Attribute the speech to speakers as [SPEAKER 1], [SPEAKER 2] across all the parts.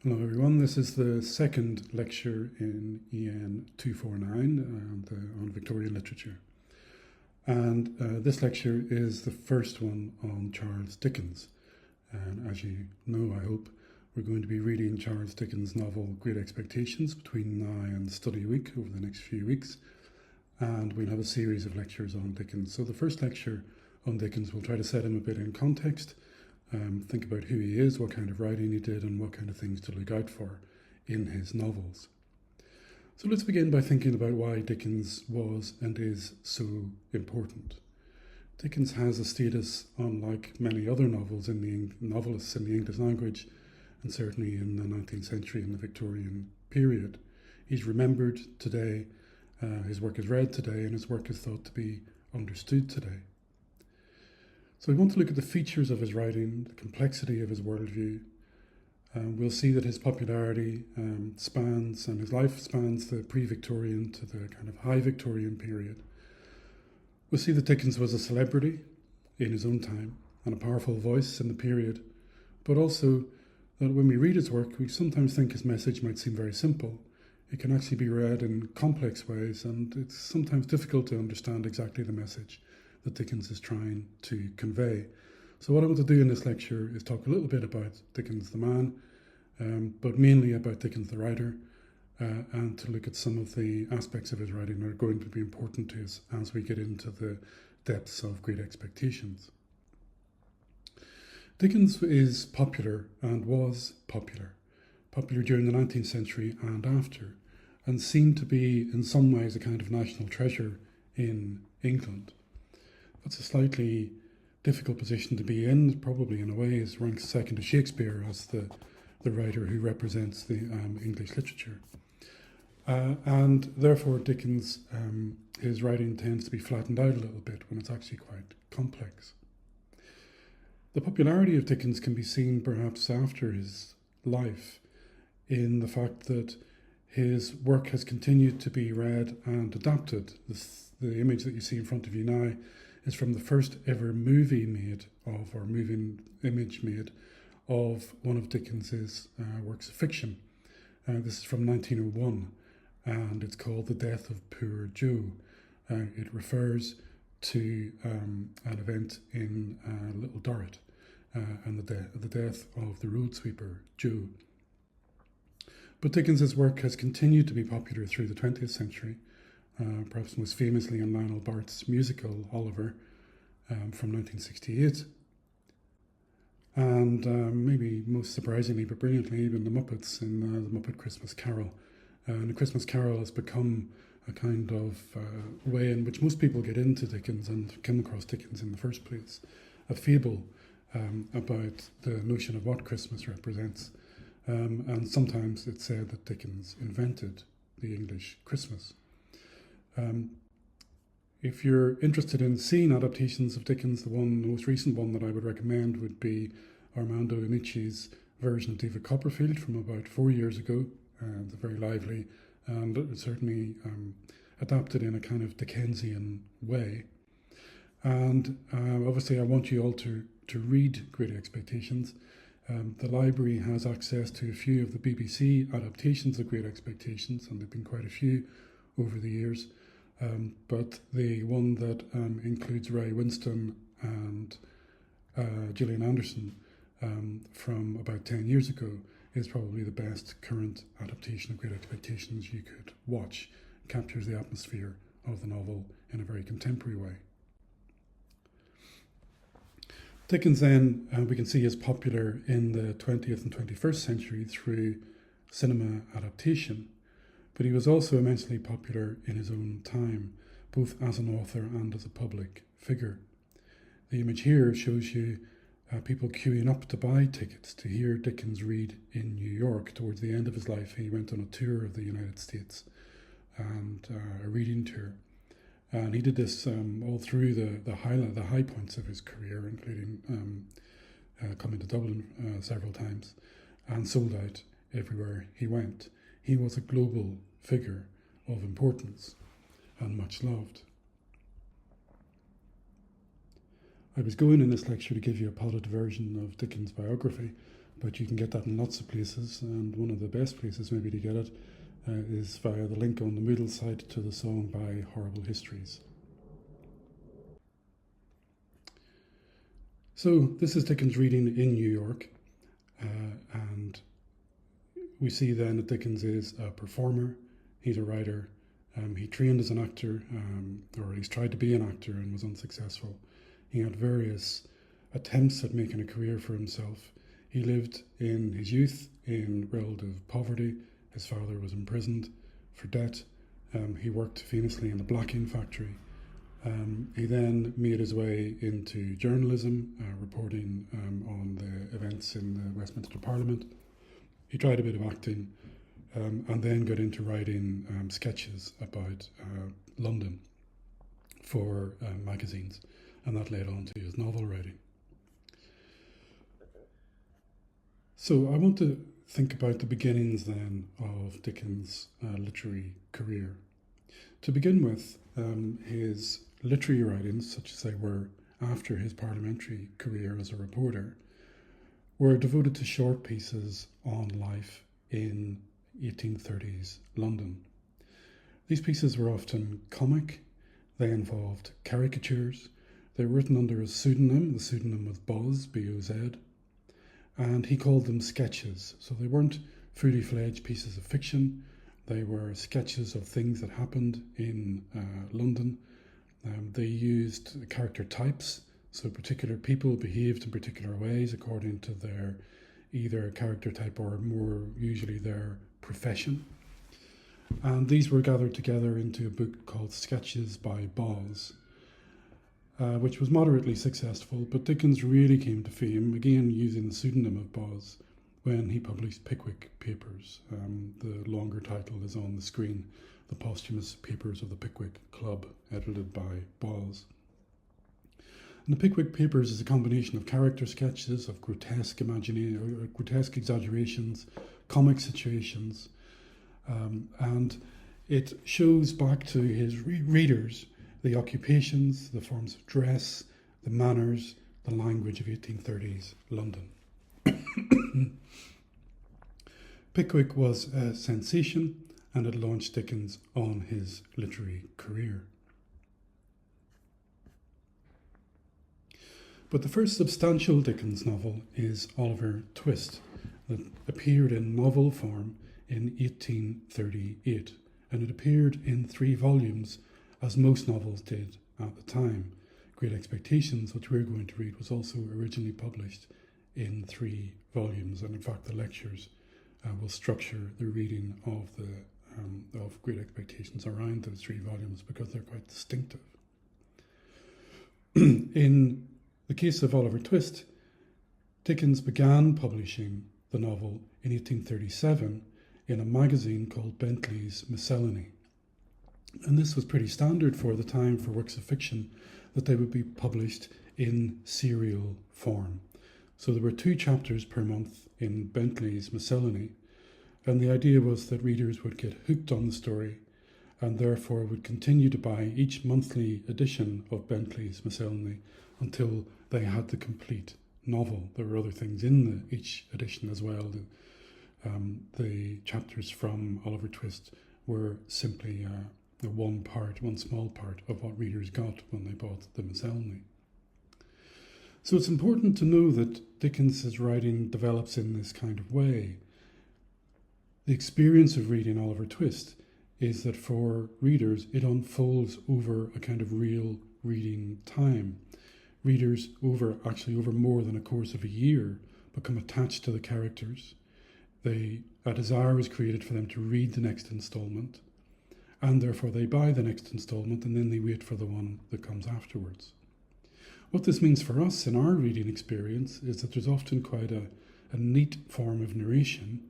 [SPEAKER 1] Hello everyone, this is the second lecture in EN249 on Victorian literature. And this lecture is the first one on Charles Dickens. And as you know, I hope, we're going to be reading Charles Dickens' novel Great Expectations between now and study week over the next few weeks. And we'll have a series of lectures on Dickens. So the first lecture on Dickens will try to set him a bit in context, think about who he is, what kind of writing he did, and what kind of things to look out for in his novels. So let's begin by thinking about why Dickens was and is so important. Dickens has a status unlike many other novelists in the English language, and certainly in the 19th century and the Victorian period. He's remembered today, his work is read today, and his work is thought to be understood today. So we want to look at the features of his writing, the complexity of his worldview. We'll see that his popularity spans, and his life spans the pre-Victorian to the kind of high Victorian period. We'll see that Dickens was a celebrity in his own time and a powerful voice in the period, but also that when we read his work, we sometimes think his message might seem very simple. It can actually be read in complex ways, and it's sometimes difficult to understand exactly the message that Dickens is trying to convey. So what I want to do in this lecture is talk a little bit about Dickens the man, but mainly about Dickens the writer, and to look at some of the aspects of his writing that are going to be important to us as we get into the depths of Great Expectations. Dickens is popular and was popular during the 19th century and after, and seemed to be in some ways a kind of national treasure in England. That's a slightly difficult position to be in, probably in a way is ranks second to Shakespeare as the writer who represents the English literature. And therefore Dickens, his writing tends to be flattened out a little bit when it's actually quite complex. The popularity of Dickens can be seen perhaps after his life in the fact that his work has continued to be read and adapted. The image that you see in front of you now is from the first ever moving image made of one of Dickens's works of fiction. This is from 1901, and it's called The Death of Poor Joe. It refers to an event in Little Dorrit and the death of the road sweeper Joe. But Dickens's work has continued to be popular through the 20th century. Perhaps most famously in Lionel Bart's musical Oliver from 1968, and maybe most surprisingly but brilliantly even the Muppets in the Muppet Christmas Carol. And the Christmas Carol has become a kind of way in which most people get into Dickens and come across Dickens in the first place, a fable about the notion of what Christmas represents. And sometimes it's said that Dickens invented the English Christmas. If you're interested in seeing adaptations of Dickens, the most recent one that I would recommend would be Armando Iannucci's version of David Copperfield from about 4 years ago. It's very lively and certainly adapted in a kind of Dickensian way. And obviously I want you all to read Great Expectations. The library has access to a few of the BBC adaptations of Great Expectations, and there have been quite a few over the years. But the one that includes Ray Winstone and Gillian Anderson from about 10 years ago is probably the best current adaptation of Great Expectations you could watch. It captures the atmosphere of the novel in a very contemporary way. Dickens then, we can see, is popular in the 20th and 21st century through cinema adaptation. But he was also immensely popular in his own time, both as an author and as a public figure. The image here shows you people queuing up to buy tickets to hear Dickens read in New York. Towards the end of his life, he went on a tour of the United States and a reading tour. And he did this all through the high points of his career, including coming to Dublin several times, and sold out everywhere he went. He was a global figure of importance and much loved. I was going in this lecture to give you a potted version of Dickens' biography, but you can get that in lots of places, and one of the best places maybe to get it is via the link on the Moodle site to the song by Horrible Histories. So this is Dickens reading in New York, and we see then that Dickens is a performer, he's a writer, he trained as an actor, or at least tried to be an actor and was unsuccessful. He had various attempts at making a career for himself. He lived in his youth in relative poverty. His father was imprisoned for debt. He worked famously in the blacking factory. He then made his way into journalism, reporting on the events in the Westminster Parliament. He tried a bit of acting, and then got into writing sketches about London for magazines, and that led on to his novel writing. So I want to think about the beginnings then of Dickens' literary career. To begin with, his literary writings, such as they were after his parliamentary career as a reporter, were devoted to short pieces on life in 1830s London. These pieces were often comic, they involved caricatures, they were written under a pseudonym, the pseudonym was Boz, B-O-Z, and he called them sketches. So they weren't fully fledged pieces of fiction, they were sketches of things that happened in London. They used character types, so particular people behaved in particular ways according to their either character type or more usually their profession. And these were gathered together into a book called Sketches by Boz, which was moderately successful, but Dickens really came to fame, again using the pseudonym of Boz, when he published Pickwick Papers. The longer title is on the screen, The Posthumous Papers of the Pickwick Club, edited by Boz. And the Pickwick Papers is a combination of character sketches, of grotesque exaggerations, comic situations, and it shows back to his readers the occupations, the forms of dress, the manners, the language of 1830s London. Pickwick was a sensation, and it launched Dickens on his literary career. But the first substantial Dickens novel is Oliver Twist, that appeared in novel form in 1838, and it appeared in 3 volumes, as most novels did at the time. Great Expectations, which we're going to read, was also originally published in 3 volumes, and in fact the lectures will structure the reading of Great Expectations around those 3 volumes because they're quite distinctive. In the case of Oliver Twist, Dickens began publishing the novel in 1837 in a magazine called Bentley's Miscellany. And this was pretty standard for the time for works of fiction, that they would be published in serial form. So there were 2 chapters per month in Bentley's Miscellany, and the idea was that readers would get hooked on the story and therefore would continue to buy each monthly edition of Bentley's Miscellany until they had the complete novel. There were other things in each edition as well. The chapters from Oliver Twist were simply one small part of what readers got when they bought the Miscellany. So it's important to know that Dickens's writing develops in this kind of way. The experience of reading Oliver Twist is that for readers it unfolds over a kind of real reading time. Readers over more than a course of a year become attached to the characters. A desire is created for them to read the next instalment, and therefore they buy the next instalment and then they wait for the one that comes afterwards. What this means for us in our reading experience is that there's often quite a neat form of narration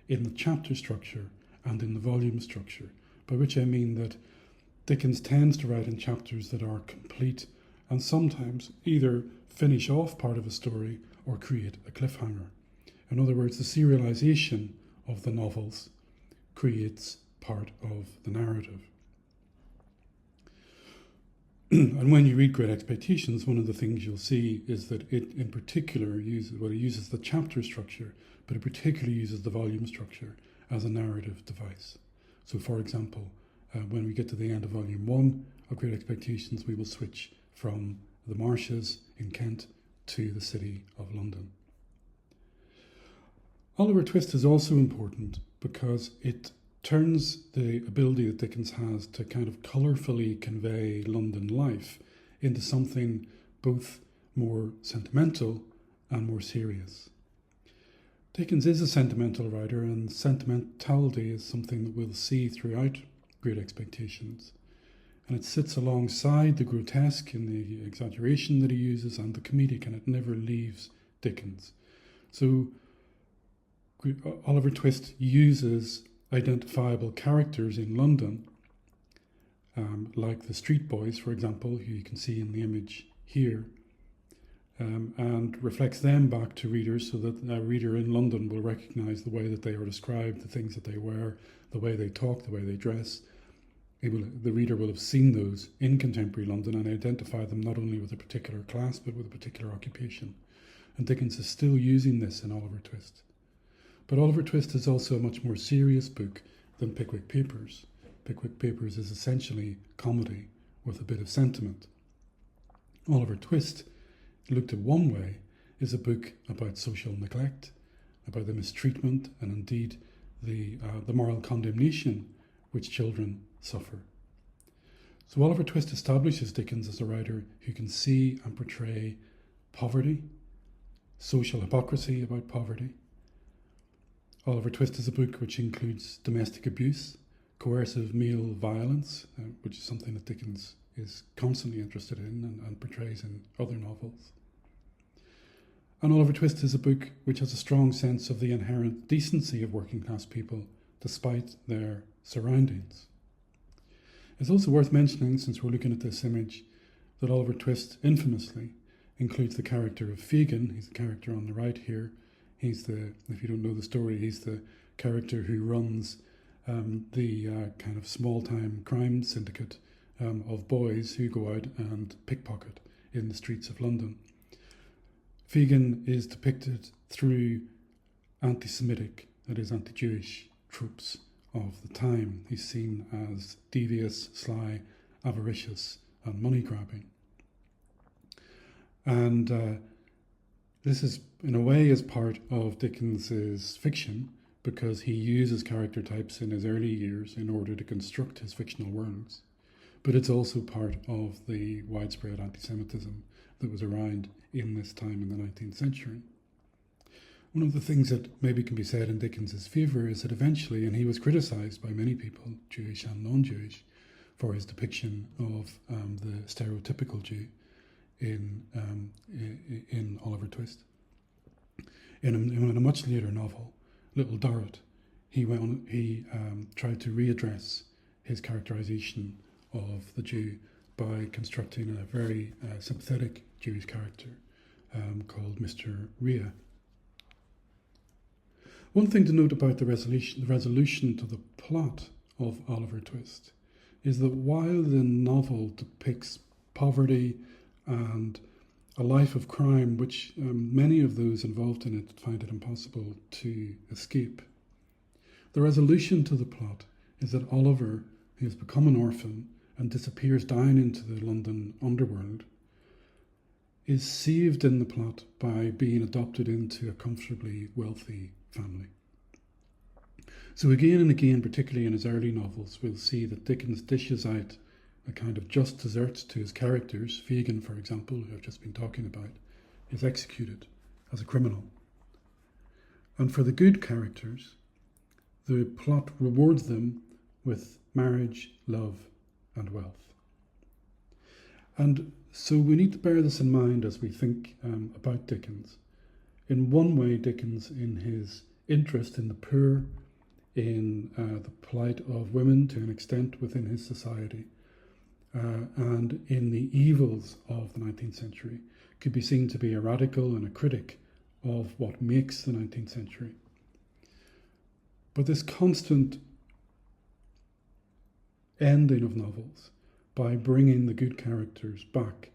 [SPEAKER 1] in the chapter structure and in the volume structure, by which I mean that Dickens tends to write in chapters that are complete and sometimes either finish off part of a story or create a cliffhanger. In other words, the serialization of the novels creates part of the narrative. And when you read Great Expectations, one of the things you'll see is that it in particular uses the chapter structure, but it particularly uses the volume structure as a narrative device. So for example, when we get to the end of volume 1 of Great Expectations, we will switch from the marshes in Kent to the city of London. Oliver Twist is also important because it turns the ability that Dickens has to kind of colourfully convey London life into something both more sentimental and more serious. Dickens is a sentimental writer, and sentimentality is something that we'll see throughout Great Expectations. And it sits alongside the grotesque in the exaggeration that he uses and the comedic, and it never leaves Dickens. So Oliver Twist uses identifiable characters in London, like the street boys, for example, who you can see in the image here, and reflects them back to readers so that a reader in London will recognise the way that they are described, the things that they wear, the way they talk, the way they dress. The reader will have seen those in contemporary London and identify them not only with a particular class but with a particular occupation. And Dickens is still using this in Oliver Twist. But Oliver Twist is also a much more serious book than Pickwick Papers. Pickwick Papers is essentially comedy with a bit of sentiment. Oliver Twist, looked at one way, is a book about social neglect, about the mistreatment and indeed the moral condemnation which children suffer. So Oliver Twist establishes Dickens as a writer who can see and portray poverty, social hypocrisy about poverty. Oliver Twist is a book which includes domestic abuse, coercive male violence, which is something that Dickens is constantly interested in and portrays in other novels. And Oliver Twist is a book which has a strong sense of the inherent decency of working class people despite their surroundings. It's also worth mentioning, since we're looking at this image, that Oliver Twist infamously includes the character of Fagin. He's the character on the right here. He's if you don't know the story, he's the character who runs the kind of small-time crime syndicate of boys who go out and pickpocket in the streets of London. Fagin is depicted through anti-Semitic, that is anti-Jewish, tropes of the time. He's seen as devious, sly, avaricious, and money-grabbing. And this is, in a way, is part of Dickens's fiction, because he uses character types in his early years in order to construct his fictional worlds. But it's also part of the widespread anti-Semitism that was around in this time in the 19th century. One of the things that maybe can be said in Dickens's favour is that eventually, and he was criticised by many people, Jewish and non-Jewish, for his depiction of the stereotypical Jew in Oliver Twist. In a much later novel, Little Dorrit, he tried to readdress his characterisation of the Jew by constructing a very sympathetic Jewish character called Mr. Rhea. One thing to note about the resolution to the plot of Oliver Twist is that while the novel depicts poverty and a life of crime, which many of those involved in it find it impossible to escape, the resolution to the plot is that Oliver, who has become an orphan and disappears down into the London underworld, is saved in the plot by being adopted into a comfortably wealthy family. So again and again, particularly in his early novels, we'll see that Dickens dishes out a kind of just desserts to his characters. Fagin, for example, who I've just been talking about, is executed as a criminal. And for the good characters, the plot rewards them with marriage, love, and wealth. And so we need to bear this in mind as we think about Dickens. In one way, Dickens, in his interest in the poor, in the plight of women to an extent within his society, and in the evils of the 19th century, could be seen to be a radical and a critic of what makes the 19th century. But this constant ending of novels by bringing the good characters back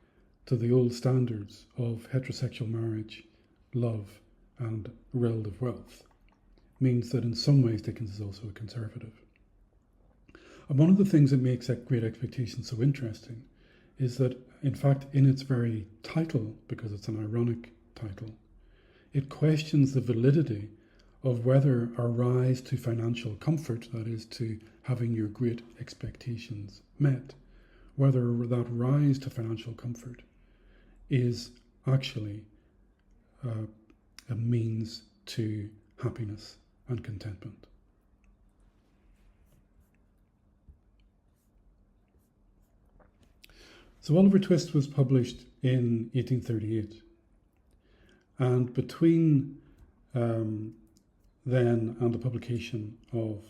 [SPEAKER 1] to the old standards of heterosexual marriage, love, and relative wealth, means that in some ways Dickens is also a conservative. And one of the things that makes Great Expectations so interesting is that, in fact, in its very title, because it's an ironic title, it questions the validity of whether our rise to financial comfort, that is, to having your great expectations met, whether that rise to financial comfort is actually a means to happiness and contentment. So Oliver Twist was published in 1838, and between then and the publication of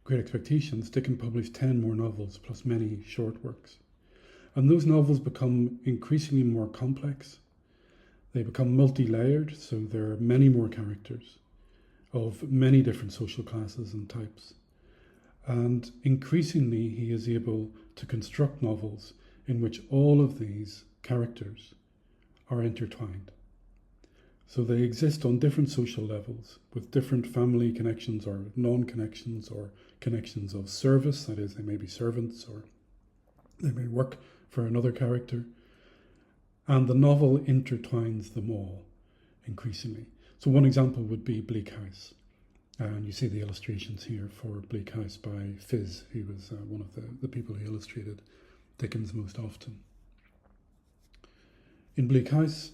[SPEAKER 1] Great Expectations, Dickens published 10 more novels plus many short works. And those novels become increasingly more complex. They become multi-layered, so there are many more characters of many different social classes and types. And increasingly he is able to construct novels in which all of these characters are intertwined. So they exist on different social levels with different family connections or non-connections or connections of service, that is, they may be servants or they may work for another character. And the novel intertwines them all increasingly. So one example would be Bleak House. And you see the illustrations here for Bleak House by Fizz, who was one of the people who illustrated Dickens most often. In Bleak House,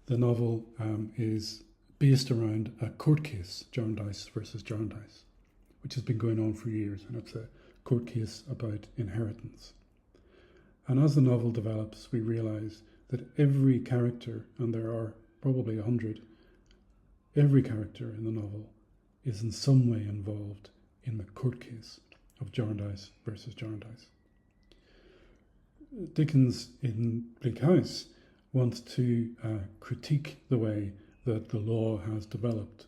[SPEAKER 1] the novel is based around a court case, Jarndyce versus Jarndyce, which has been going on for years, and it's a court case about inheritance. And as the novel develops, we realise that every character, and there are probably 100, every character in the novel is in some way involved in the court case of Jarndyce versus Jarndyce. Dickens in Bleak House wants to critique the way that the law has developed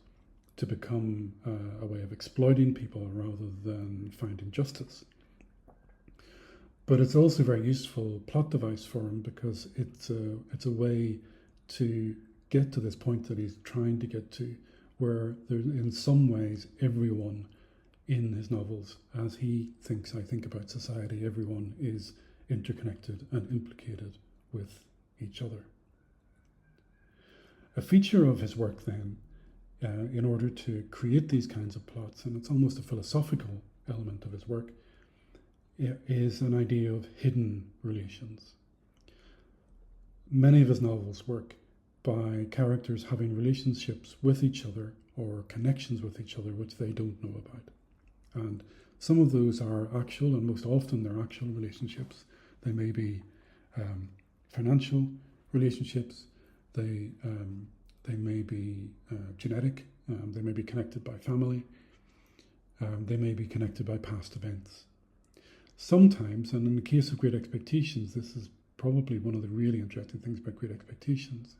[SPEAKER 1] to become a way of exploiting people rather than finding justice. But it's also a very useful plot device for him because it's a way to get to this point that he's trying to get to, where there, in some ways, everyone in his novels, as he thinks, I think about society, everyone is interconnected and implicated with each other. A feature of his work then, in order to create these kinds of plots, and it's almost a philosophical element of his work, is an idea of hidden relations. Many of his novels work by characters having relationships with each other or connections with each other which they don't know about. And some of those are actual, and most often they're actual relationships. They may be financial relationships, they may be genetic, they may be connected by family, they may be connected by past events. Sometimes, and in the case of Great Expectations, this is probably one of the really interesting things about Great Expectations,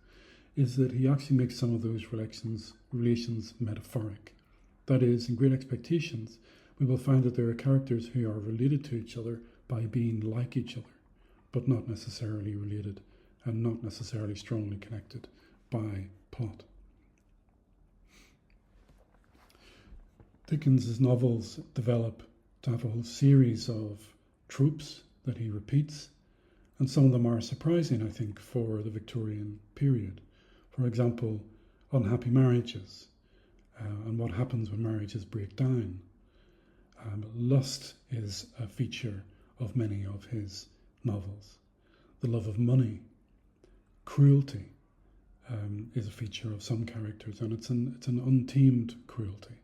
[SPEAKER 1] is that he actually makes some of those relations metaphoric. That is, in Great Expectations, we will find that there are characters who are related to each other by being like each other, but not necessarily related and not necessarily strongly connected by plot. Dickens's novels develop to have a whole series of tropes that he repeats, and some of them are surprising, I think, for the Victorian period. For example, unhappy marriages, and what happens when marriages break down. Lust is a feature of many of his novels. The love of money, cruelty is a feature of some characters, and it's an untamed cruelty,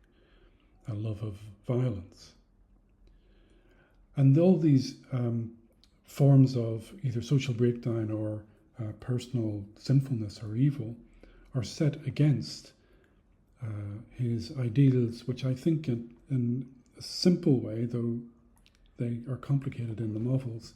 [SPEAKER 1] a love of violence. And all these forms of either social breakdown or personal sinfulness or evil are set against his ideals, which I think in a simple way, though they are complicated in the novels,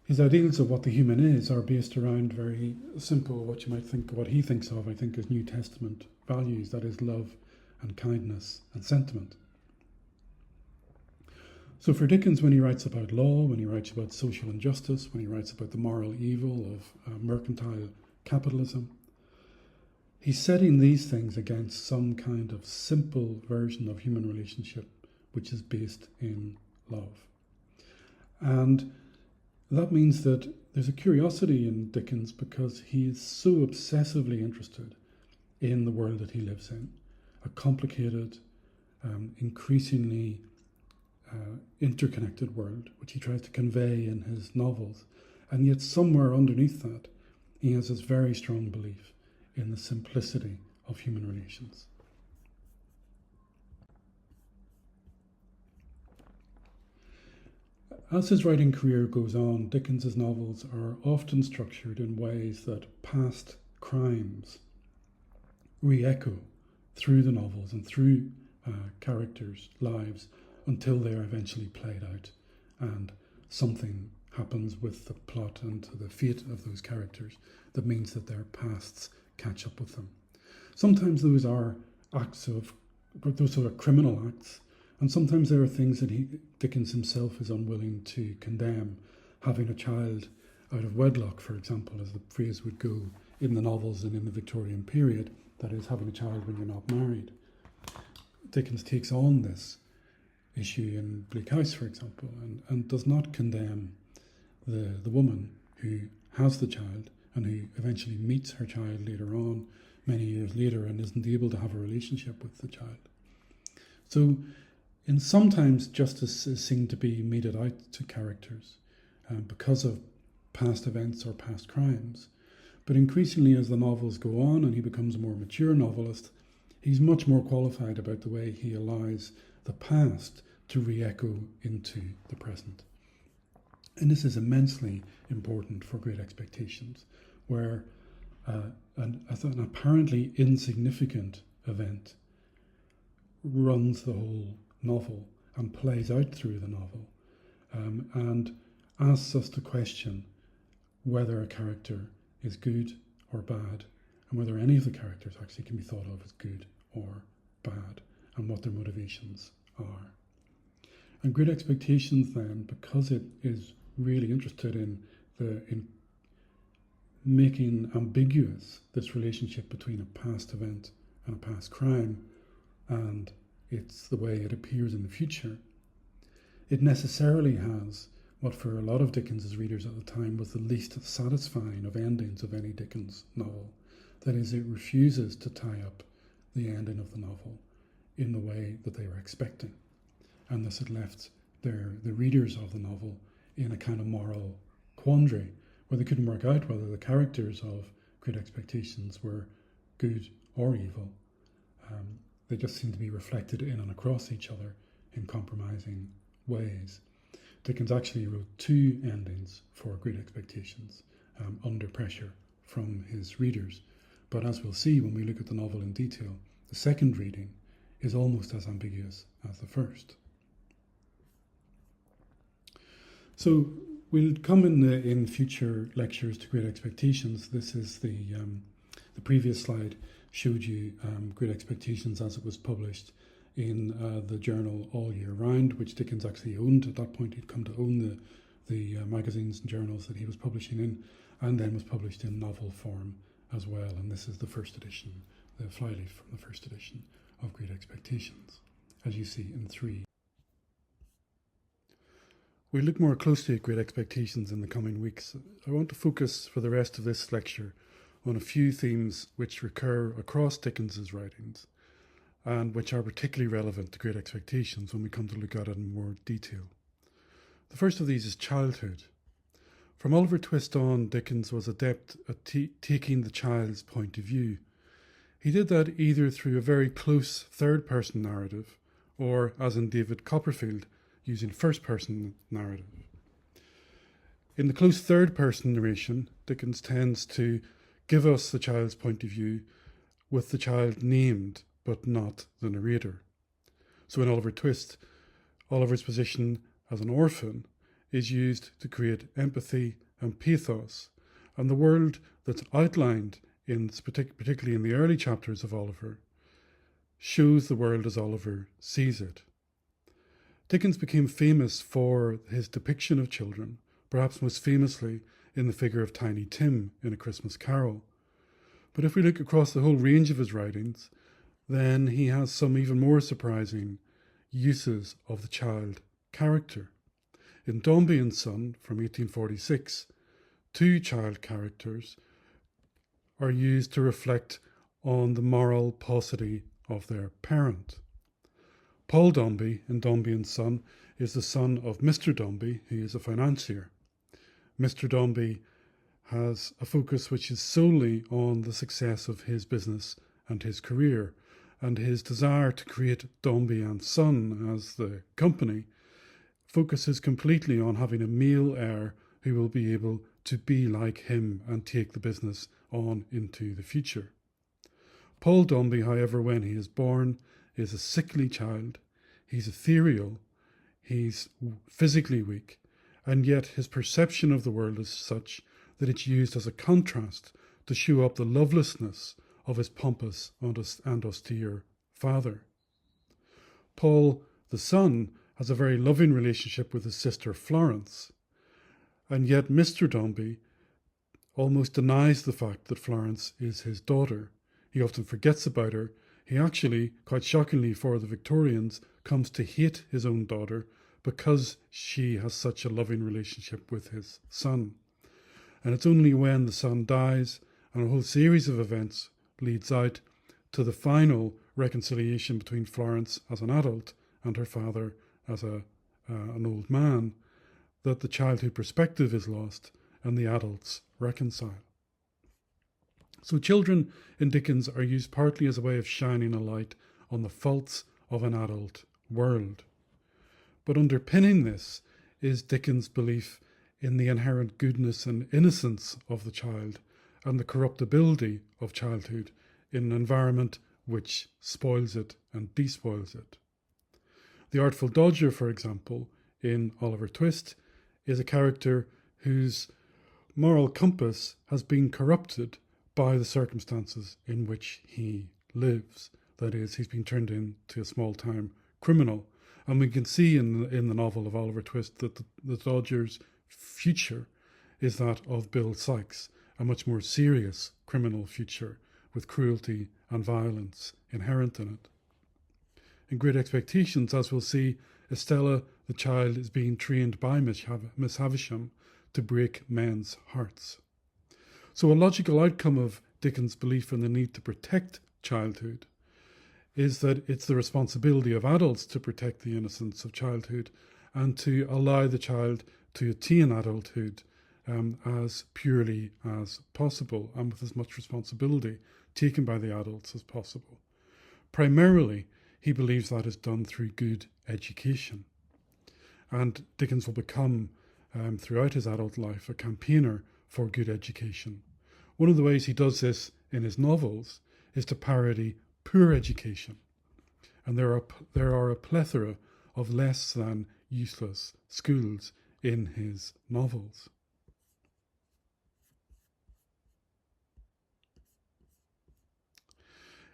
[SPEAKER 1] his ideals of what the human is are based around very simple, what you might think, what he thinks of, I think, as New Testament values, that is love and kindness and sentiment. So for Dickens, when he writes about law, when he writes about social injustice, when he writes about the moral evil of mercantile capitalism, he's setting these things against some kind of simple version of human relationship which is based in love. And that means that there's a curiosity in Dickens because he is so obsessively interested in the world that he lives in, a complicated, increasingly interconnected world, which he tries to convey in his novels. And yet somewhere underneath that, he has this very strong belief in the simplicity of human relations. As his writing career goes on, Dickens's novels are often structured in ways that past crimes re-echo through the novels and through characters' lives until they are eventually played out and something happens with the plot and the fate of those characters that means that their pasts catch up with them. Sometimes those are those sort of criminal acts, and sometimes there are things that Dickens himself is unwilling to condemn. Having a child out of wedlock, for example, as the phrase would go in the novels and in the Victorian period, that is, having a child when you're not married. Dickens takes on this issue in Bleak House, for example, and does not condemn the woman who has the child and who eventually meets her child later on, many years later, and isn't able to have a relationship with the child. So, in sometimes justice is seen to be meted out to characters because of past events or past crimes. But increasingly, as the novels go on and he becomes a more mature novelist, he's much more qualified about the way he allows the past to re-echo into the present. And this is immensely important for Great Expectations, where an apparently insignificant event runs the whole novel and plays out through the novel and asks us to question whether a character is good or bad and whether any of the characters actually can be thought of as good or bad and what their motivations are. And Great Expectations then, because it is really interested in making ambiguous this relationship between a past event and a past crime, and it's the way it appears in the future, it necessarily has what for a lot of Dickens's readers at the time was the least satisfying of endings of any Dickens novel. That is, it refuses to tie up the ending of the novel in the way that they were expecting. And thus it left the readers of the novel in a kind of moral quandary where they couldn't work out whether the characters of Great Expectations were good or evil. They just seem to be reflected in and across each other in compromising ways. Dickens actually wrote two endings for Great Expectations under pressure from his readers. But as we'll see when we look at the novel in detail, the second reading is almost as ambiguous as the first. So we'll come in future lectures to Great Expectations. This is the previous slide showed you Great Expectations as it was published in the journal All Year Round, which Dickens actually owned. At that point, he'd come to own the magazines and journals that he was publishing in, and then was published in novel form as well. And this is the first edition, the flyleaf from the first edition of Great Expectations, as you see in 3. We'll look more closely at Great Expectations in the coming weeks. I want to focus for the rest of this lecture on a few themes which recur across Dickens's writings and which are particularly relevant to Great Expectations when we come to look at it in more detail. The first of these is childhood. From Oliver Twist on, Dickens was adept at taking the child's point of view. He did that either through a very close third-person narrative or, as in David Copperfield, using first-person narrative. In the close third-person narration, Dickens tends to give us the child's point of view with the child named but not the narrator. So in Oliver Twist, Oliver's position as an orphan is used to create empathy and pathos, and the world that's outlined particularly in the early chapters of Oliver shows the world as Oliver sees it. Dickens became famous for his depiction of children, perhaps most famously in the figure of Tiny Tim in A Christmas Carol. But if we look across the whole range of his writings, then he has some even more surprising uses of the child character. In Dombey and Son from 1846, two child characters are used to reflect on the moral paucity of their parent. Paul Dombey in Dombey and Son is the son of Mr. Dombey, who is a financier. Mr. Dombey has a focus which is solely on the success of his business and his career, and his desire to create Dombey and Son as the company focuses completely on having a male heir who will be able to be like him and take the business on into the future. Paul Dombey, however, when he is born, is a sickly child. He's ethereal, he's physically weak, and yet his perception of the world is such that it's used as a contrast to show up the lovelessness of his pompous and austere father. Paul, the son, has a very loving relationship with his sister Florence, and yet Mr. Dombey almost denies the fact that Florence is his daughter. He often forgets about her. He actually, quite shockingly for the Victorians, comes to hate his own daughter because she has such a loving relationship with his son. And it's only when the son dies and a whole series of events leads out to the final reconciliation between Florence as an adult and her father as an old man that the childhood perspective is lost and the adults reconcile. So children in Dickens are used partly as a way of shining a light on the faults of an adult world. But underpinning this is Dickens' belief in the inherent goodness and innocence of the child and the corruptibility of childhood in an environment which spoils it and despoils it. The Artful Dodger, for example, in Oliver Twist, is a character whose moral compass has been corrupted by the circumstances in which he lives. That is, he's been turned into a small-time criminal. And we can see in the novel of Oliver Twist that the Dodger's future is that of Bill Sikes, a much more serious criminal future with cruelty and violence inherent in it. In Great Expectations, as we'll see, Estella, the child, is being trained by Miss Havisham to break men's hearts. So a logical outcome of Dickens' belief in the need to protect childhood is that it's the responsibility of adults to protect the innocence of childhood and to allow the child to attain adulthood as purely as possible and with as much responsibility taken by the adults as possible. Primarily, he believes that is done through good education. And Dickens will become, throughout his adult life, a campaigner for good education. One of the ways he does this in his novels is to parody poor education. And there are a plethora of less than useless schools in his novels.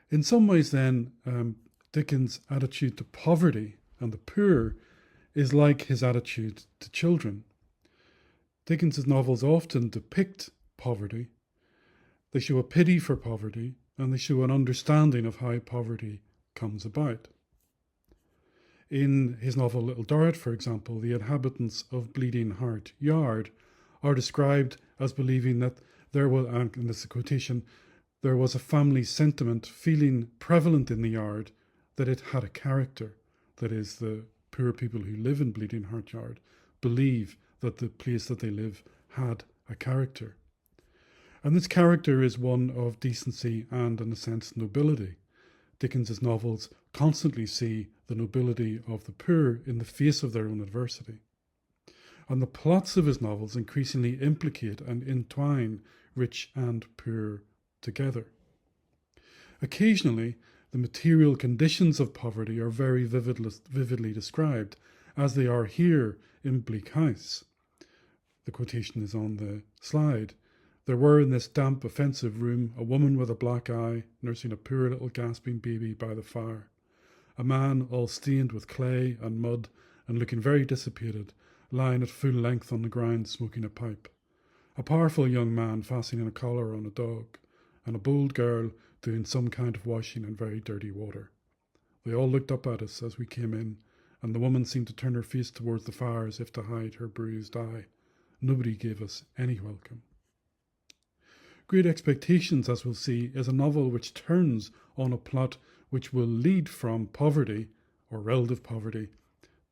[SPEAKER 1] In some ways then, Dickens' attitude to poverty and the poor is like his attitude to children. Dickens' novels often depict poverty. They show a pity for poverty and they show an understanding of how poverty comes about. In his novel Little Dorrit, for example, the inhabitants of Bleeding Heart Yard are described as believing that there was, and this is a quotation, there was a family sentiment feeling prevalent in the yard that it had a character. That is, the poor people who live in Bleeding Heart Yard believe that the place that they live had a character. And this character is one of decency and, in a sense, nobility. Dickens's novels constantly see the nobility of the poor in the face of their own adversity. And the plots of his novels increasingly implicate and entwine rich and poor together. Occasionally, the material conditions of poverty are very vividly described, as they are here in Bleak House. The quotation is on the slide. There were in this damp, offensive room a woman with a black eye nursing a poor little gasping baby by the fire, a man all stained with clay and mud and looking very dissipated, lying at full length on the ground smoking a pipe. A powerful young man fastening a collar on a dog, and a bold girl doing some kind of washing in very dirty water. They all looked up at us as we came in, and the woman seemed to turn her face towards the fire as if to hide her bruised eye. Nobody gave us any welcome. Great Expectations, as we'll see, is a novel which turns on a plot which will lead from poverty, or relative poverty,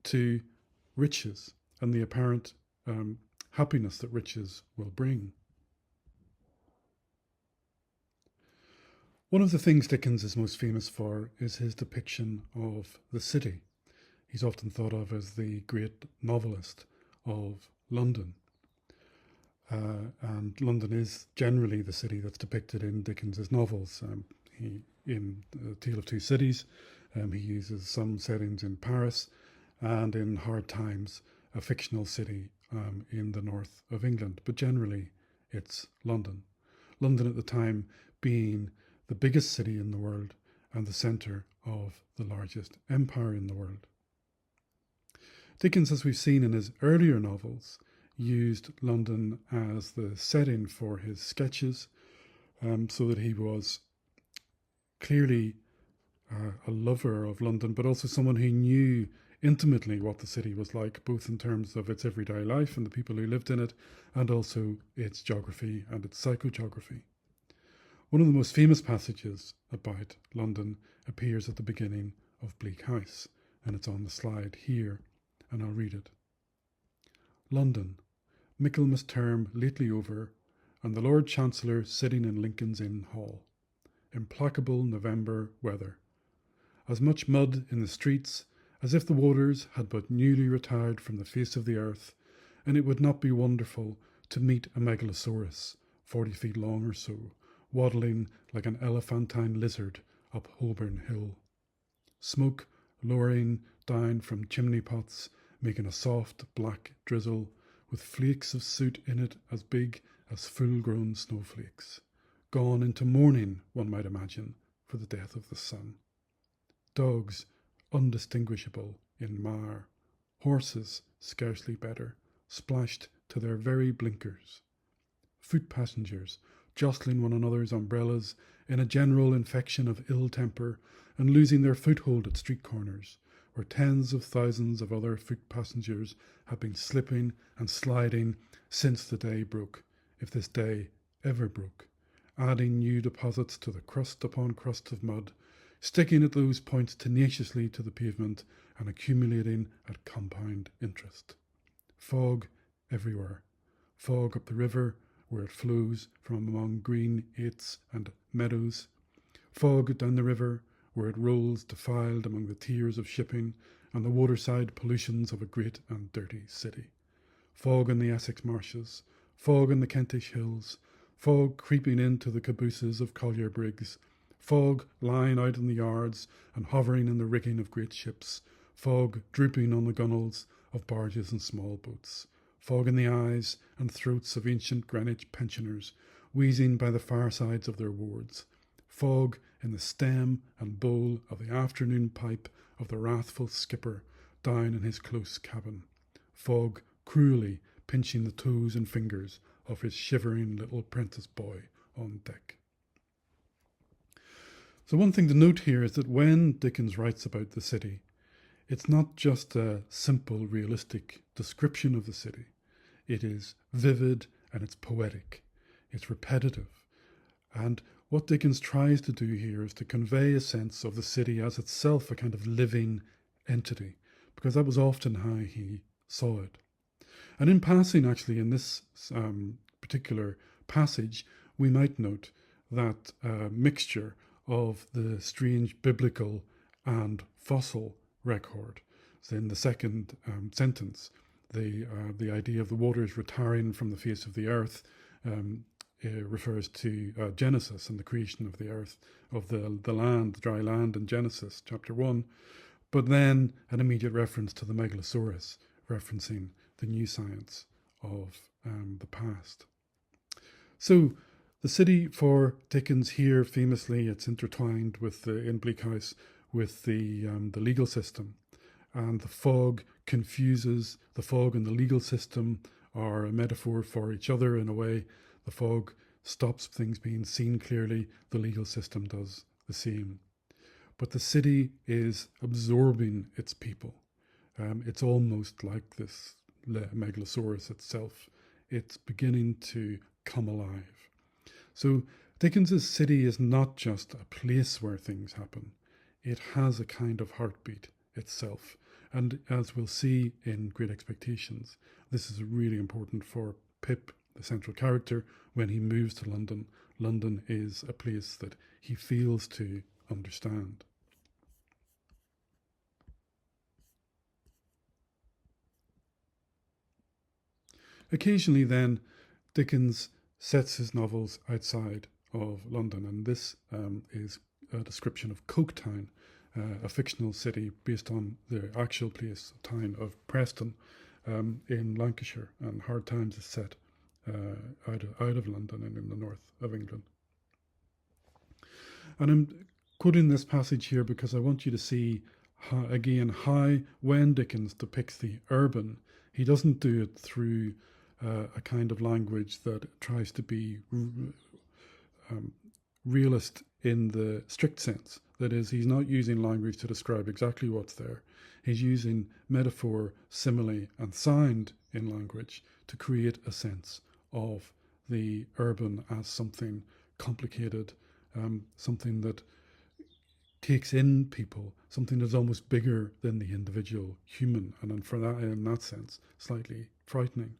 [SPEAKER 1] to riches and the apparent happiness that riches will bring. One of the things Dickens is most famous for is his depiction of the city. He's often thought of as the great novelist of London. And London is generally the city that's depicted in Dickens's novels. In Tale of Two Cities, he uses some settings in Paris, and in Hard Times, a fictional city in the north of England. But generally, it's London. London at the time being the biggest city in the world and the centre of the largest empire in the world. Dickens, as we've seen in his earlier novels, used London as the setting for his sketches, so that he was clearly a lover of London, but also someone who knew intimately what the city was like, both in terms of its everyday life and the people who lived in it, and also its geography and its psychogeography. One of the most famous passages about London appears at the beginning of Bleak House, and it's on the slide here, and I'll read it. London, Michaelmas term lately over, and the Lord Chancellor sitting in Lincoln's Inn Hall. Implacable November weather. As much mud in the streets as if the waters had but newly retired from the face of the earth, and it would not be wonderful to meet a megalosaurus, 40 feet long or so, waddling like an elephantine lizard up Holborn Hill. Smoke lowering down from chimney pots, making a soft black drizzle, with flakes of soot in it as big as full-grown snowflakes. Gone into mourning, one might imagine, for the death of the sun. Dogs undistinguishable in mire. Horses scarcely better, splashed to their very blinkers. Foot passengers jostling one another's umbrellas in a general infection of ill temper and losing their foothold at street corners, where tens of thousands of other foot passengers have been slipping and sliding since the day broke, if this day ever broke, adding new deposits to the crust upon crust of mud, sticking at those points tenaciously to the pavement and accumulating at compound interest. Fog everywhere. Fog up the river where it flows from among green aits and meadows. Fog down the river where it rolls defiled among the tiers of shipping and the waterside pollutions of a great and dirty city. Fog in the Essex marshes. Fog in the Kentish hills. Fog creeping into the cabooses of collier brigs. Fog lying out in the yards and hovering in the rigging of great ships. Fog drooping on the gunwales of barges and small boats. Fog in the eyes and throats of ancient Greenwich pensioners, wheezing by the firesides of their wards. Fog in the stem and bowl of the afternoon pipe of the wrathful skipper down in his close cabin. Fog cruelly pinching the toes and fingers of his shivering little prentice boy on deck. So one thing to note here is that when Dickens writes about the city, it's not just a simple, realistic description of the city. It is vivid and it's poetic. It's repetitive. And what Dickens tries to do here is to convey a sense of the city as itself a kind of living entity, because that was often how he saw it. And in passing, actually, in this particular passage, we might note that mixture of the strange biblical and fossil record. So in the second sentence, the idea of the waters retiring from the face of the earth refers to Genesis and the creation of the earth, of the land, the dry land in Genesis chapter 1, but then an immediate reference to the megalosaurus, referencing the new science of the past. So the city for Dickens here, famously, it's intertwined with in Bleak House with the legal system, and the fog confuses. The fog and the legal system are a metaphor for each other in a way. The fog stops things being seen clearly. The legal system does the same. But the city is absorbing its people. It's almost like this megalosaurus itself. It's beginning to come alive. So Dickens's city is not just a place where things happen. It has a kind of heartbeat itself. And as we'll see in Great Expectations, this is really important for Pip, the central character, when he moves to London. London is a place that he feels to understand. Occasionally then, Dickens sets his novels outside of London, and this is a description of Coketown, a fictional city based on the actual place, town of Preston in Lancashire, and Hard Times is set out of London and in the north of England. And I'm quoting this passage here because I want you to see how when Dickens depicts the urban, he doesn't do it through a kind of language that tries to be realist in the strict sense. That is, he's not using language to describe exactly what's there. He's using metaphor, simile, and sound in language to create a sense of the urban as something complicated, something that takes in people, something that's almost bigger than the individual human, and for that, in that sense, slightly frightening.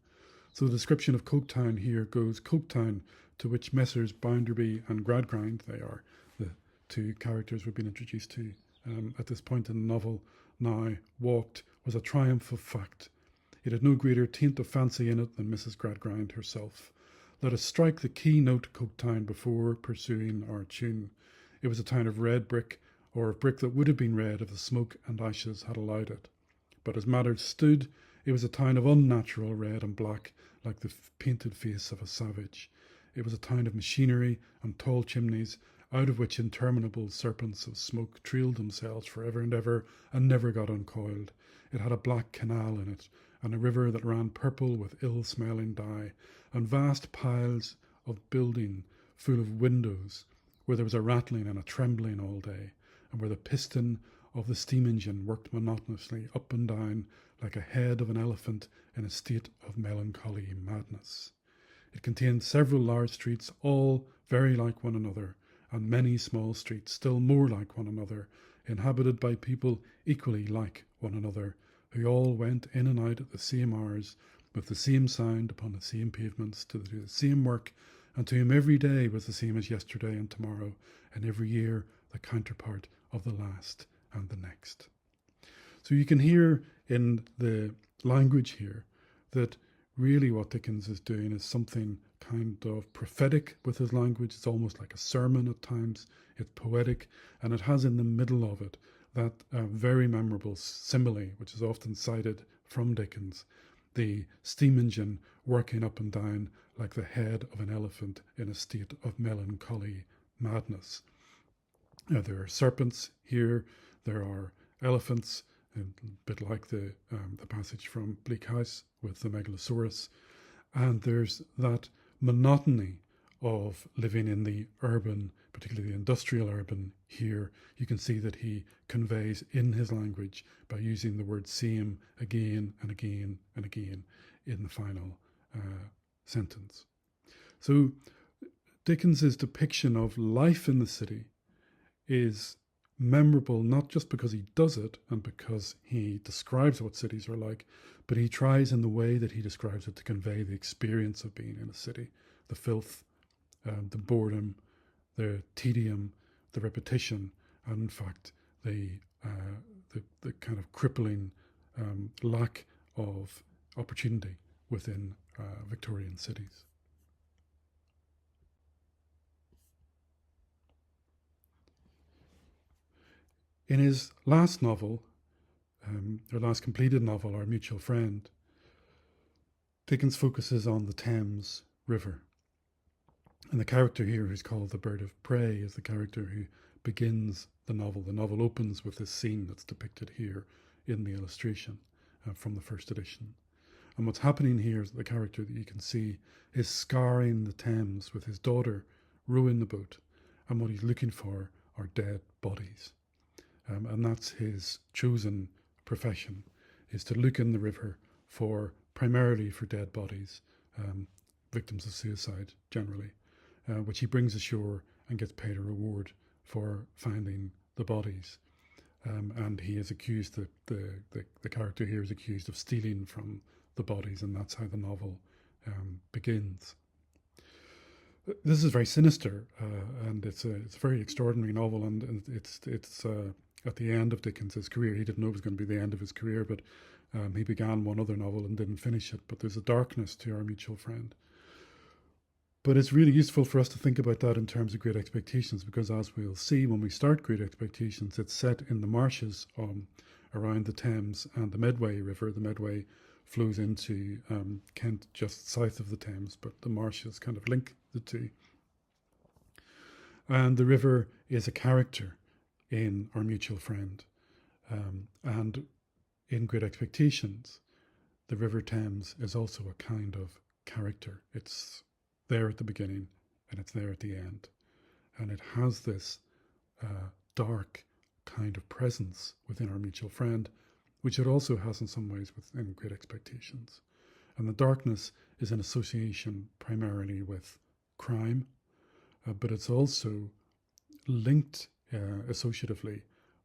[SPEAKER 1] So the description of Coketown here goes: Coketown, to which Messrs. Bounderby and Gradgrind, they are the two characters we've been introduced to at this point in the novel, now walked, was a triumph of fact. It had no greater taint of fancy in it than Mrs. Gradgrind herself. Let us strike the key note Coketown before pursuing our tune. It was a town of red brick, or of brick that would have been red if the smoke and ashes had allowed it. But as matters stood, it was a town of unnatural red and black, like the painted face of a savage. It was a town of machinery and tall chimneys, out of which interminable serpents of smoke trailed themselves for ever and never got uncoiled. It had a black canal in it, and a river that ran purple with ill-smelling dye, and vast piles of building full of windows, where there was a rattling and a trembling all day, and where the piston of the steam engine worked monotonously up and down like a head of an elephant in a state of melancholy madness. It contained several large streets, all very like one another, and many small streets still more like one another, inhabited by people equally like one another, who all went in and out at the same hours, with the same sound upon the same pavements, to do the same work, and to whom every day was the same as yesterday and tomorrow, and every year the counterpart of the last and the next. So you can hear in the language here that really what Dickens is doing is something kind of prophetic with his language. It's almost like a sermon at times. It's poetic, and it has in the middle of it that very memorable simile, which is often cited from Dickens, the steam engine working up and down like the head of an elephant in a state of melancholy madness. There are serpents here, there are elephants, a bit like the passage from Bleak House with the Megalosaurus, and there's that monotony of living in the urban, particularly the industrial urban here. You can see that he conveys in his language by using the word same again and again and again in the final sentence. So Dickens's depiction of life in the city is memorable not just because he does it and because he describes what cities are like, but he tries in the way that he describes it to convey the experience of being in a city, the filth, the boredom, the tedium, the repetition, and in fact the kind of crippling lack of opportunity within Victorian cities. In his last novel, or last completed novel, Our Mutual Friend, Dickens focuses on the Thames River. And the character here, who's called the Bird of Prey, is the character who begins the novel. The novel opens with this scene that's depicted here in the illustration. from the first edition. And what's happening here is the character that you can see is scouring the Thames with his daughter rowing the boat, and what he's looking for are dead bodies. And that's his chosen profession, is to look in the river primarily for dead bodies, victims of suicide generally, which he brings ashore and gets paid a reward for finding the bodies. And he is accused, the character here is accused of stealing from the bodies, and that's how the novel begins. This is very sinister, and it's a very extraordinary novel, and it's at the end of Dickens's career. He didn't know it was going to be the end of his career, but he began one other novel and didn't finish it. But there's a darkness to Our Mutual Friend. But it's really useful for us to think about that in terms of Great Expectations, because as we'll see when we start Great Expectations, it's set in the marshes around the Thames and the Medway River. The Medway flows into Kent just south of the Thames, but the marshes kind of link the two. And the river is a character in Our Mutual Friend. And in Great Expectations, the River Thames is also a kind of character. It's there at the beginning and it's there at the end. And it has this dark kind of presence within Our Mutual Friend, which it also has in some ways within Great Expectations. And the darkness is an association primarily with crime, but it's also linked associatively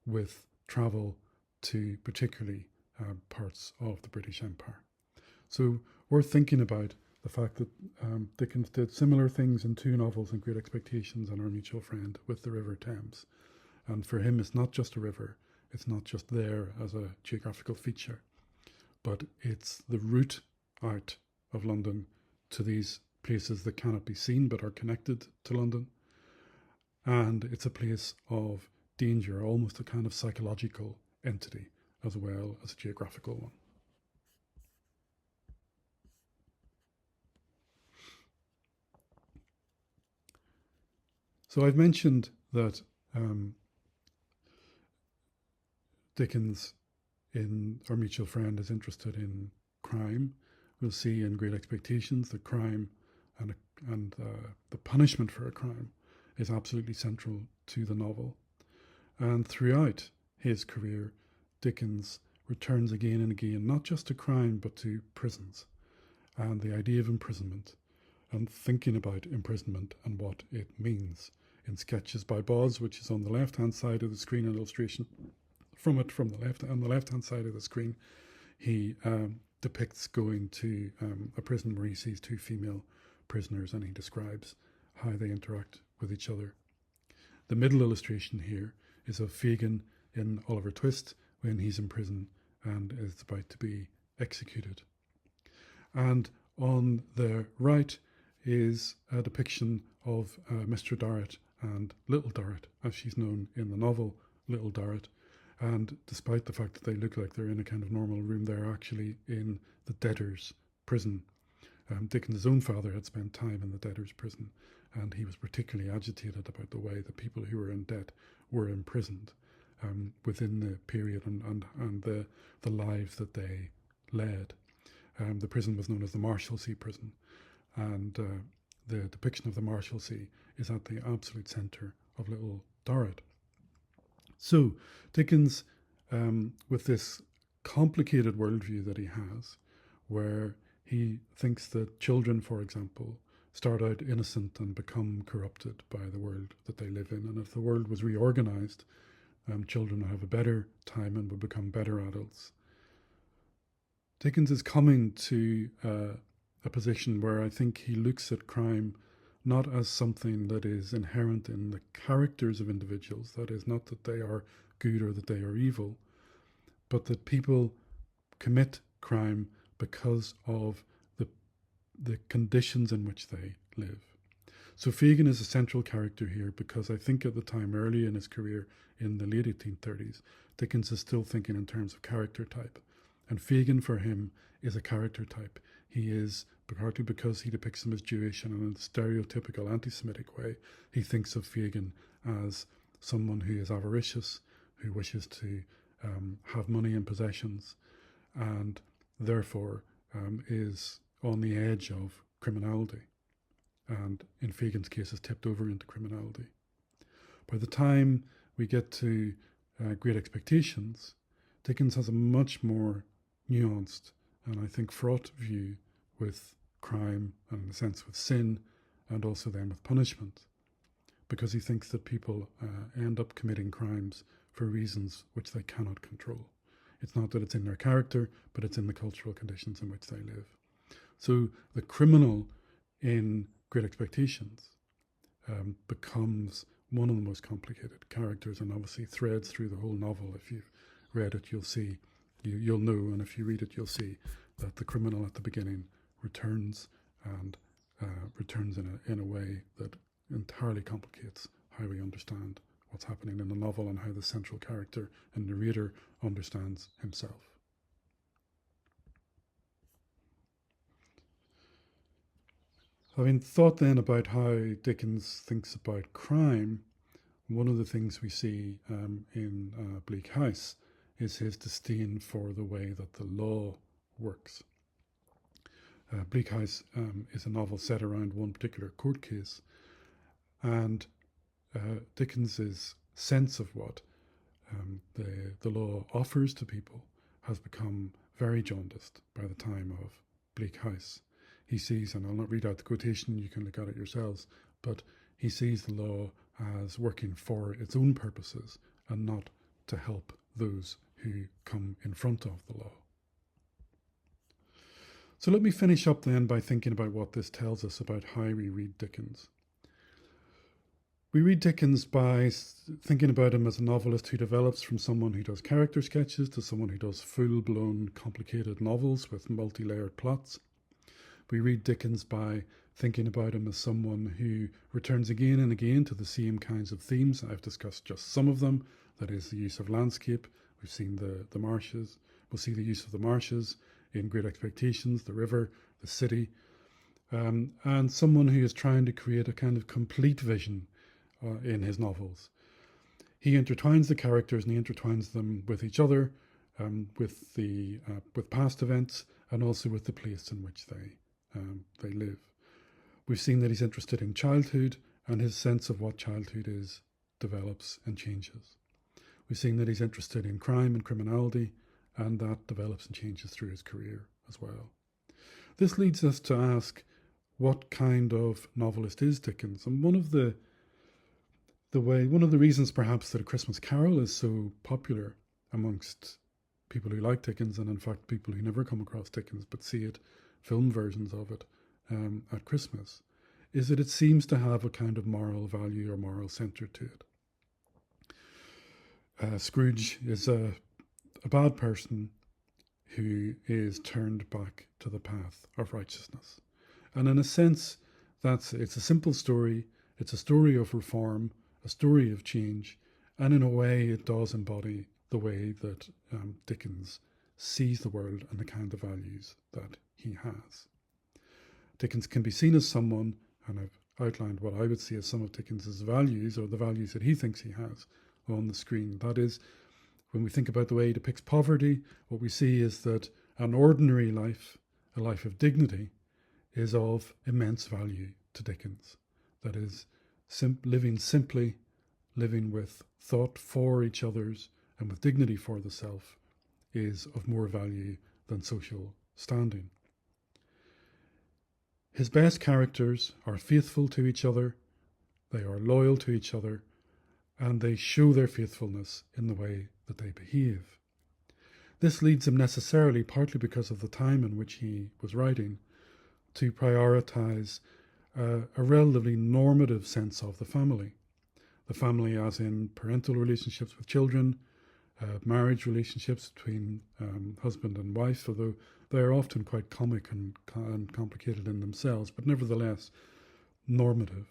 [SPEAKER 1] with travel to particularly parts of the British Empire. So we're thinking about the fact that Dickens did similar things in two novels in Great Expectations and Our Mutual Friend with the River Thames. And for him, it's not just a river, it's not just there as a geographical feature, but it's the route out of London to these places that cannot be seen but are connected to London. And it's a place of danger, almost a kind of psychological entity as well as a geographical one. So I've mentioned that Dickens in Our Mutual Friend is interested in crime. We'll see in Great Expectations that crime and the punishment for a crime is absolutely central to the novel. And throughout his career, Dickens returns again and again, not just to crime, but to prisons and the idea of imprisonment and thinking about imprisonment and what it means. In Sketches by Boz, which is on the left-hand side of the screen, an illustration from it from the left, on the left-hand side of the screen, he depicts going to a prison where he sees two female prisoners and he describes how they interact with each other. The middle illustration here is of Fagin in Oliver Twist when he's in prison and is about to be executed. And on the right is a depiction of Mr. Dorrit and Little Dorrit, as she's known in the novel, Little Dorrit. And despite the fact that they look like they're in a kind of normal room, they're actually in the debtors' prison. Dickens' own father had spent time in the debtors' prison, and he was particularly agitated about the way that people who were in debt were imprisoned within the period and the lives that they led. The prison was known as the Marshalsea prison, and the depiction of the Marshalsea is at the absolute centre of Little Dorrit. So Dickens, with this complicated worldview that he has, where he thinks that children, for example, start out innocent and become corrupted by the world that they live in, and if the world was reorganised, children would have a better time and would become better adults. Dickens is coming to a position where I think he looks at crime not as something that is inherent in the characters of individuals, that is, not that they are good or that they are evil, but that people commit crime because of the conditions in which they live. So Fagin is a central character here because I think at the time, early in his career in the late 1830s, Dickens is still thinking in terms of character type. And Fagin for him is a character type. He is, partly because he depicts him as Jewish and in a stereotypical anti-Semitic way, he thinks of Fagin as someone who is avaricious, who wishes to have money and possessions, and therefore is on the edge of criminality, and in Fagin's case is tipped over into criminality. By the time we get to Great Expectations, Dickens has a much more nuanced and I think fraught view with crime and in a sense with sin, and also then with punishment, because he thinks that people end up committing crimes for reasons which they cannot control. It's not that it's in their character, but it's in the cultural conditions in which they live. So the criminal in Great Expectations becomes one of the most complicated characters, and obviously threads through the whole novel. If you've read it, you'll see, you'll know, and if you read it, you'll see that the criminal at the beginning returns, and returns in a way that entirely complicates how we understand what's happening in the novel and how the central character and narrator understands himself. Having thought then about how Dickens thinks about crime, one of the things we see in Bleak House is his disdain for the way that the law works. Bleak House is a novel set around one particular court case, and Dickens's sense of what the law offers to people has become very jaundiced by the time of Bleak House. He sees, and I'll not read out the quotation, you can look at it yourselves, but he sees the law as working for its own purposes and not to help those who come in front of the law. So let me finish up then by thinking about what this tells us about how we read Dickens. We read Dickens by thinking about him as a novelist who develops from someone who does character sketches to someone who does full-blown complicated novels with multi-layered plots. We read Dickens by thinking about him as someone who returns again and again to the same kinds of themes. I've discussed just some of them, that is the use of landscape. We've seen the marshes. We'll see the use of the marshes in Great Expectations, the river, the city, and someone who is trying to create a kind of complete vision in his novels. He intertwines the characters and he intertwines them with each other, with past events, and also with the place in which they live. We've seen that he's interested in childhood, and his sense of what childhood is develops and changes. We've seen that he's interested in crime and criminality, and that develops and changes through his career as well. This leads us to ask, what kind of novelist is Dickens? And one of the reasons perhaps that A Christmas Carol is so popular amongst people who like Dickens, and in fact people who never come across Dickens but see it, film versions of it at Christmas, is that it seems to have a kind of moral value or moral centre to it. Scrooge is a bad person who is turned back to the path of righteousness. And in a sense, it's a simple story. It's a story of reform, a story of change, and in a way it does embody the way that Dickens sees the world and the kind of values that he has. Dickens can be seen as someone, and I've outlined what I would see as some of Dickens's values, or the values that he thinks he has, on the screen. That is, when we think about the way he depicts poverty, what we see is that an ordinary life, a life of dignity, is of immense value to Dickens. That is, living simply, living with thought for each other's and with dignity for the self is of more value than social standing. His best characters are faithful to each other, they are loyal to each other, and they show their faithfulness in the way that they behave. This leads him necessarily, partly because of the time in which he was writing, to prioritise a relatively normative sense of the family. The family as in parental relationships with children, marriage relationships between husband and wife, although they are often quite comic and complicated in themselves, but nevertheless normative.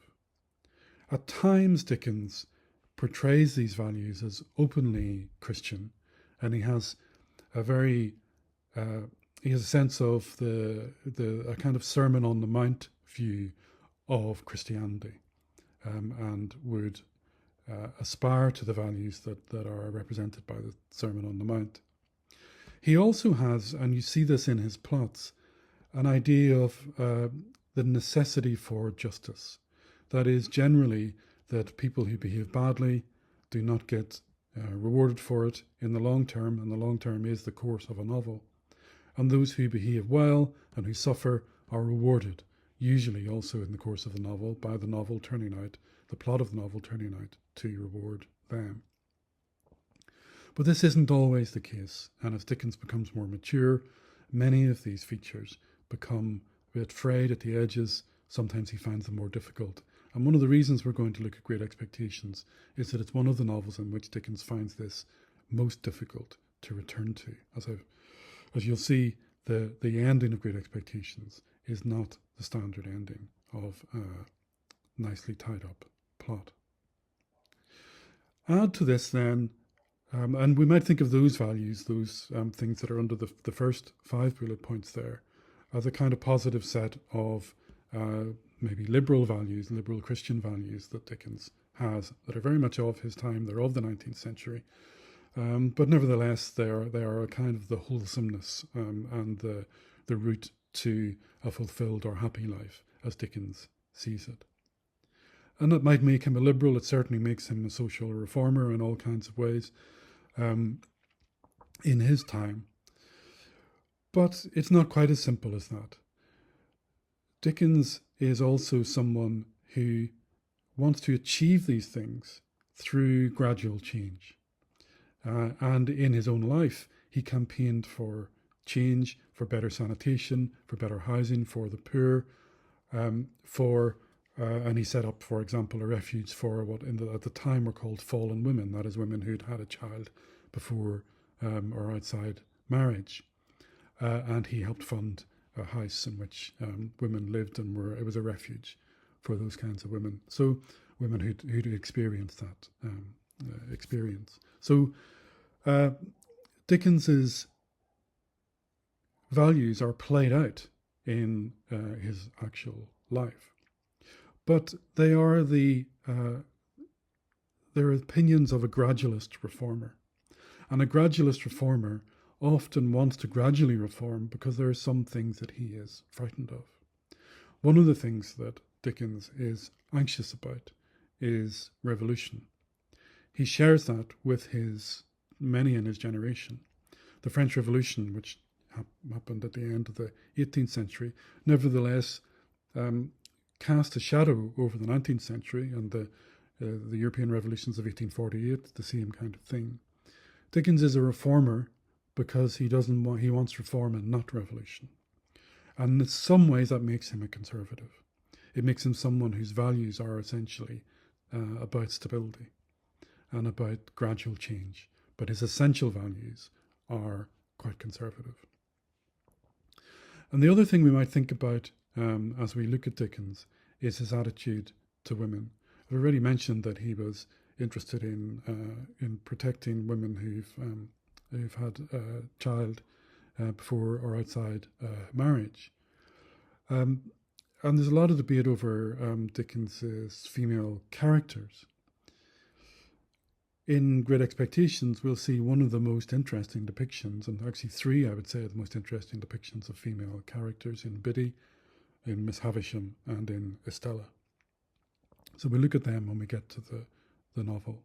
[SPEAKER 1] At times Dickens portrays these values as openly Christian, and he has a sense of a kind of Sermon on the Mount view of Christianity, and would aspire to the values that are represented by the Sermon on the Mount. He also has, and you see this in his plots, an idea of the necessity for justice. That is, generally, that people who behave badly do not get rewarded for it in the long term, and the long term is the course of a novel. And those who behave well and who suffer are rewarded, usually also in the course of the novel, by the novel turning out, the plot of the novel turning out to reward them. But this isn't always the case, and as Dickens becomes more mature, many of these features become a bit frayed at the edges. Sometimes he finds them more difficult. And one of the reasons we're going to look at Great Expectations is that it's one of the novels in which Dickens finds this most difficult to return to. As you'll see, the ending of Great Expectations is not the standard ending of a nicely tied up plot. Add to this then, and we might think of those values, those things that are under the first 5 bullet points there, as a kind of positive set of maybe liberal values, liberal Christian values that Dickens has, that are very much of his time. They're of the 19th century. But nevertheless, they are a kind of the wholesomeness and the route to a fulfilled or happy life, as Dickens sees it. And it might make him a liberal. It certainly makes him a social reformer in all kinds of ways in his time. But it's not quite as simple as that. Dickens is also someone who wants to achieve these things through gradual change. And in his own life, he campaigned for change, for better sanitation, for better housing for the poor, and he set up, for example, a refuge for what at the time were called fallen women, that is, women who'd had a child before or outside marriage. And he helped fund a house in which women lived, and it was a refuge for those kinds of women. So women who'd experienced that experience. So Dickens's values are played out in his actual life, but they are they're opinions of a gradualist reformer, and a gradualist reformer often wants to gradually reform because there are some things that he is frightened of. One of the things that Dickens is anxious about is revolution. He shares that with many in his generation. The French Revolution, which happened at the end of the 18th century, nevertheless cast a shadow over the 19th century and the European revolutions of 1848, the same kind of thing. Dickens is a reformer because he wants reform and not revolution. And in some ways that makes him a conservative. It makes him someone whose values are essentially about stability and about gradual change. But his essential values are quite conservative. And the other thing we might think about as we look at Dickens is his attitude to women. I've already mentioned that he was interested in protecting women who've had a child before or outside marriage. And there's a lot of debate over Dickens's female characters. In Great Expectations, we'll see one of the most interesting depictions, and actually 3, I would say, are the most interesting depictions of female characters in Biddy, in Miss Havisham, and in Estella. So we'll look at them when we get to the novel.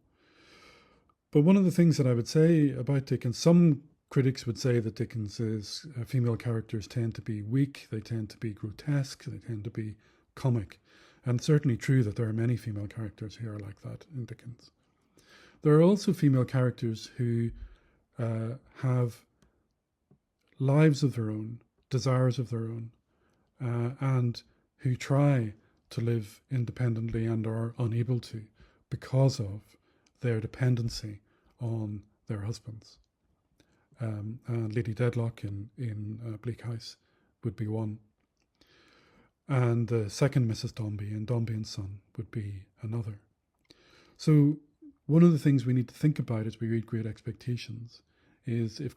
[SPEAKER 1] But one of the things that I would say about Dickens, some critics would say that Dickens's female characters tend to be weak, they tend to be grotesque, they tend to be comic. And it's certainly true that there are many female characters who are like that in Dickens. There are also female characters who have lives of their own, desires of their own, and who try to live independently and are unable to because of their dependency on their husbands. And Lady Dedlock in Bleak House would be one. And the second Mrs. Dombey in Dombey and Son would be another. So one of the things we need to think about as we read Great Expectations is if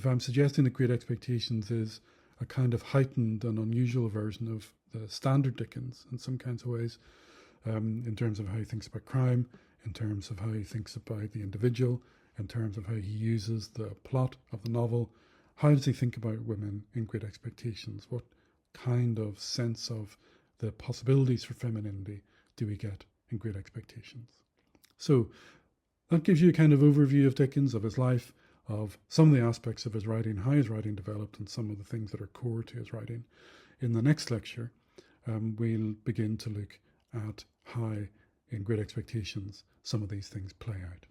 [SPEAKER 1] I'm suggesting that Great Expectations is a kind of heightened and unusual version of the standard Dickens in some kinds of ways, in terms of how he thinks about crime, in terms of how he thinks about the individual, in terms of how he uses the plot of the novel How does he think about women in Great Expectations? What kind of sense of the possibilities for femininity do we get in Great Expectations? So that gives you a kind of overview of Dickens, of his life, of some of the aspects of his writing, how his writing developed, and some of the things that are core to his writing. In the next lecture, we'll begin to look at how, in Great Expectations, some of these things play out.